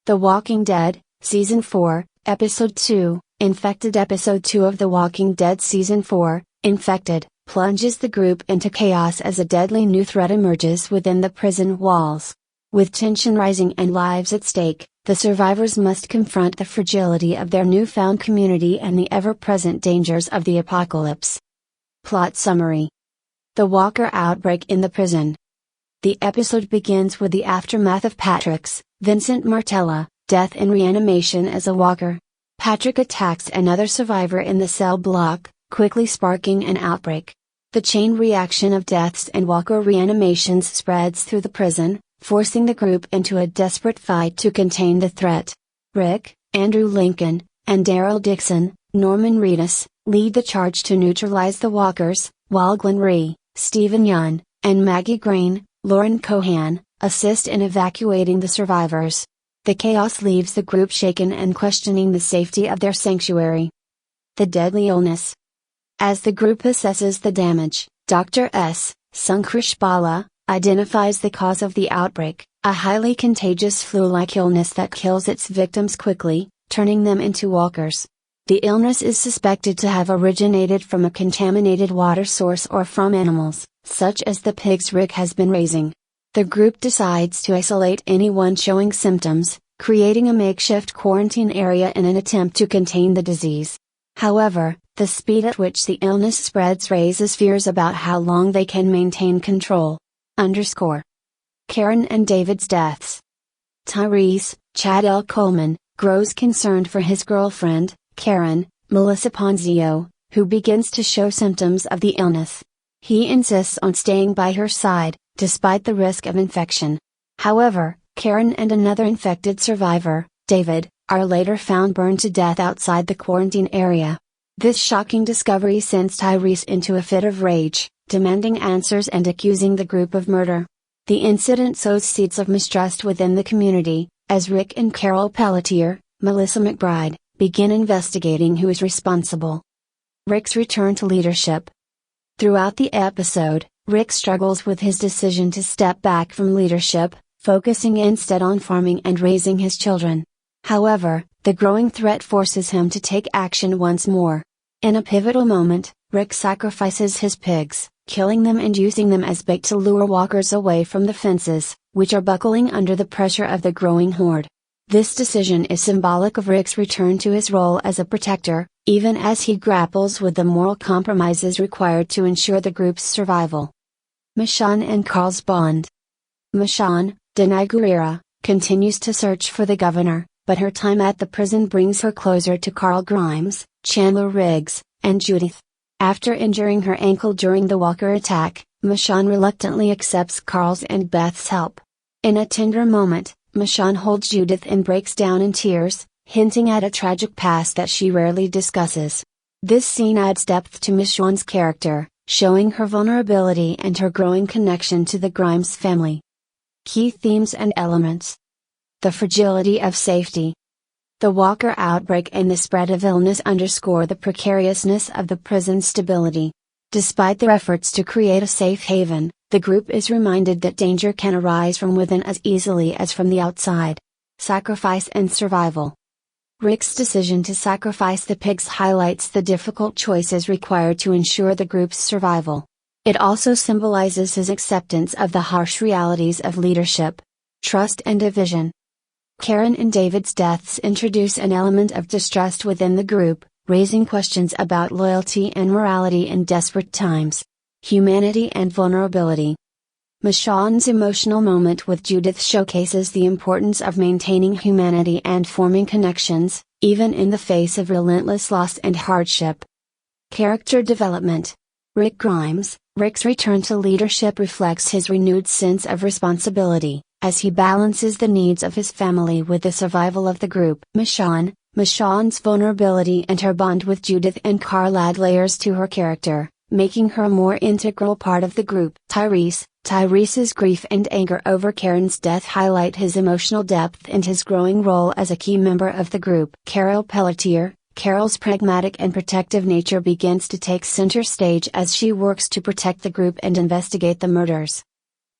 The Walking Dead, Season 4, Episode 2, Infected. Episode 2 of The Walking Dead Season 4, Infected, plunges the group into chaos as a deadly new threat emerges within the prison walls. With tension rising and lives at stake, the survivors must confront the fragility of their newfound community and the ever-present dangers of the apocalypse. Plot summary. The Walker outbreak in the prison. The episode begins with the aftermath of Patrick's, Vincent Martella, death in reanimation as a walker. Patrick attacks another survivor in the cell block, quickly sparking an outbreak. The chain reaction of deaths and walker reanimations spreads through the prison, forcing the group into a desperate fight to contain the threat. Rick, Andrew Lincoln, and Daryl Dixon, Norman Reedus, lead the charge to neutralize the walkers, while Glenn Rhee, Stephen Yeun, and Maggie Green, Lauren Cohan, assist in evacuating the survivors. The chaos leaves the group shaken and questioning the safety of their sanctuary. The deadly illness. As the group assesses the damage, Dr. S. Sunkrish Bala, identifies the cause of the outbreak, a highly contagious flu-like illness that kills its victims quickly, turning them into walkers. The illness is suspected to have originated from a contaminated water source or from animals, such as the pigs Rick has been raising. The group decides to isolate anyone showing symptoms, creating a makeshift quarantine area in an attempt to contain the disease. However, the speed at which the illness spreads raises fears about how long they can maintain control. Karen and David's deaths. Tyrese, Chad L. Coleman, grows concerned for his girlfriend, Karen, Melissa Ponzio, who begins to show symptoms of the illness. He insists on staying by her side, despite the risk of infection. However, Karen and another infected survivor, David, are later found burned to death outside the quarantine area. This shocking discovery sends Tyrese into a fit of rage, demanding answers and accusing the group of murder. The incident sows seeds of mistrust within the community, as Rick and Carol Pelletier, Melissa McBride, begin investigating who is responsible. Rick's return to leadership. Throughout the episode, Rick struggles with his decision to step back from leadership, focusing instead on farming and raising his children. However, the growing threat forces him to take action once more. In a pivotal moment, Rick sacrifices his pigs, killing them and using them as bait to lure walkers away from the fences, which are buckling under the pressure of the growing horde. This decision is symbolic of Rick's return to his role as a protector, even as he grapples with the moral compromises required to ensure the group's survival. Michonne and Carl's bond. Michonne, Denai Guerrera, continues to search for the governor, but her time at the prison brings her closer to Carl Grimes, Chandler Riggs, and Judith. After injuring her ankle during the walker attack, Michonne reluctantly accepts Carl's and Beth's help. In a tender moment, Michonne holds Judith and breaks down in tears, hinting at a tragic past that she rarely discusses. This scene adds depth to Michonne's character, showing her vulnerability and her growing connection to the Grimes family. Key themes and elements. The fragility of safety. The walker outbreak and the spread of illness underscore the precariousness of the prison's stability. Despite their efforts to create a safe haven, the group is reminded that danger can arise from within as easily as from the outside. Sacrifice and survival. Rick's decision to sacrifice the pigs highlights the difficult choices required to ensure the group's survival. It also symbolizes his acceptance of the harsh realities of leadership, trust and division. Karen and David's deaths introduce an element of distrust within the group, raising questions about loyalty and morality in desperate times. Humanity and vulnerability. Michonne's emotional moment with Judith showcases the importance of maintaining humanity and forming connections, even in the face of relentless loss and hardship. Character development. Rick Grimes. Rick's return to leadership reflects his renewed sense of responsibility, as he balances the needs of his family with the survival of the group. Michonne's vulnerability and her bond with Judith and Carl add layers to her character, making her a more integral part of the group. Tyrese's grief and anger over Karen's death highlight his emotional depth and his growing role as a key member of the group. Carol Pelletier. Carol's pragmatic and protective nature begins to take center stage as she works to protect the group and investigate the murders.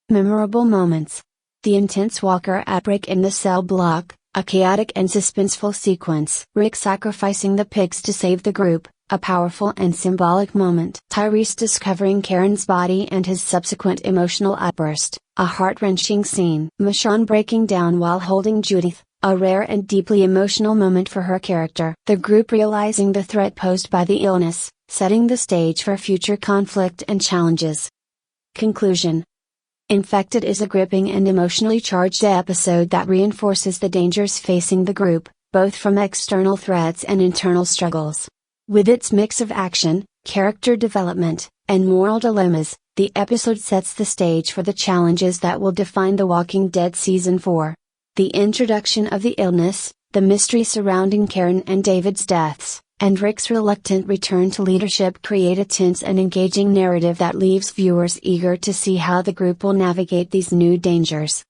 Memorable moments. The intense walker outbreak in the cell block, A chaotic and suspenseful sequence. Rick sacrificing the pigs to save the group, a powerful and symbolic moment. Tyrese discovering Karen's body and his subsequent emotional outburst, a heart-wrenching scene. Michonne breaking down while holding Judith, a rare and deeply emotional moment for her character. The group realizing the threat posed by the illness, setting the stage for future conflict and challenges. Conclusion. Infected is a gripping and emotionally charged episode that reinforces the dangers facing the group, both from external threats and internal struggles. With its mix of action, character development, and moral dilemmas, the episode sets the stage for the challenges that will define The Walking Dead Season 4. The introduction of the illness, the mystery surrounding Karen and David's deaths, and Rick's reluctant return to leadership create a tense and engaging narrative that leaves viewers eager to see how the group will navigate these new dangers.